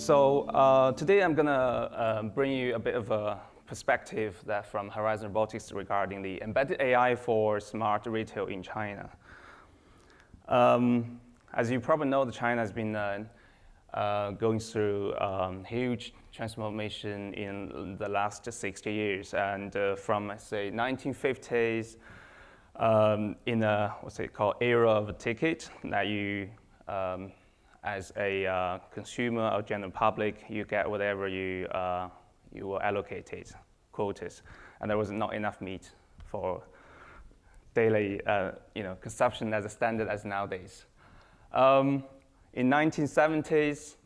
Today I'm gonna bring you a bit of a perspective that from Horizon Robotics regarding the embedded AI for smart retail in China. As you probably know, China has been going through huge transformation in the last 60 years, and from say 1950s, in a what's it called era of a ticket that you as a consumer or general public, you get whatever you were allocated, quotas, and there was not enough meat for daily consumption as a standard as nowadays. In 1970s,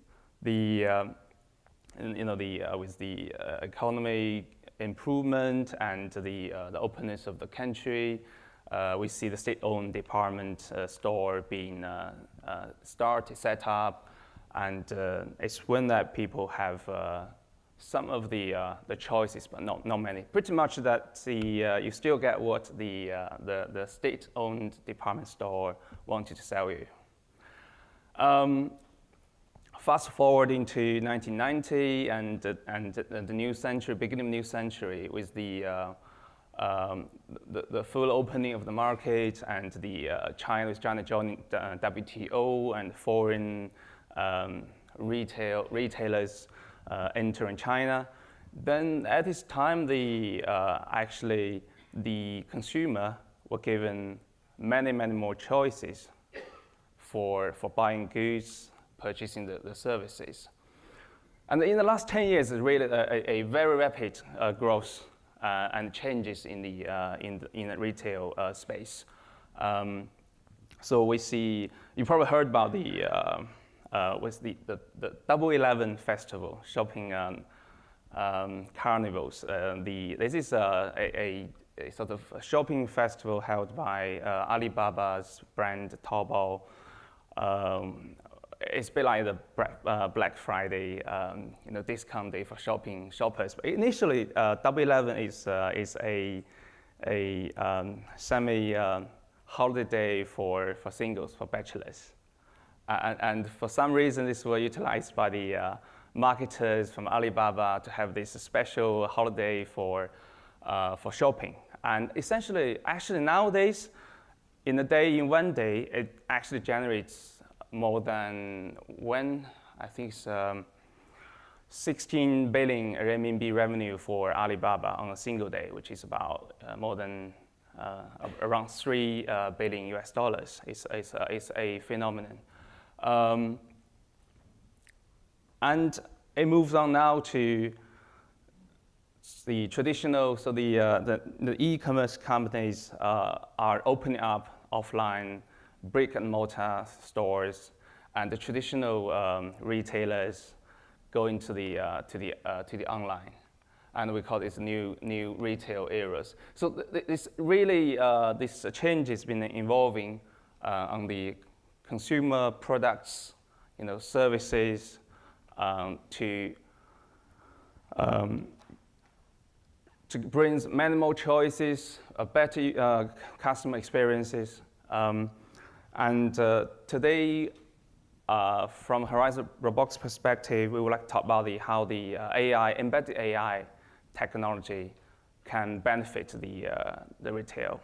with the economy improvement and the openness of the country, we see the state-owned department store being set up, and it's when that people have some of the choices, but not many. Pretty much that you still get what the state-owned department store wanted to sell you. Fast forward into 1990 and the new century, beginning of the new century, with the full opening of the market and China joining WTO and foreign retailers entering China. Then at this time, actually the consumer were given many more choices for buying goods, purchasing the services. And in the last 10 years, it's really a very rapid growth and changes in the retail space. So we see, you probably heard about with the Double 11 festival, shopping carnivals. This is a sort of a shopping festival held by Alibaba's brand Taobao. It's a bit like the Black Friday, discount day for shoppers. But initially, Double 11 is a semi-holiday day for singles, for bachelors. And for some reason, this was utilized by the marketers from Alibaba to have this special holiday for shopping. And essentially, actually nowadays, in one day, it actually generates more than I think it's 16 billion RMB revenue for Alibaba on a single day, which is about more than around $3 billion US. It's a phenomenon. And it moves on now to the traditional, so the e-commerce companies are opening up offline brick-and-mortar stores, and the traditional retailers go into the online, and we call this new retail eras. So this really this change has been evolving on the consumer products, services, to bring many more choices, better customer experiences. And today, from Horizon Robotics perspective, we would like to talk about how the embedded AI technology can benefit the retail.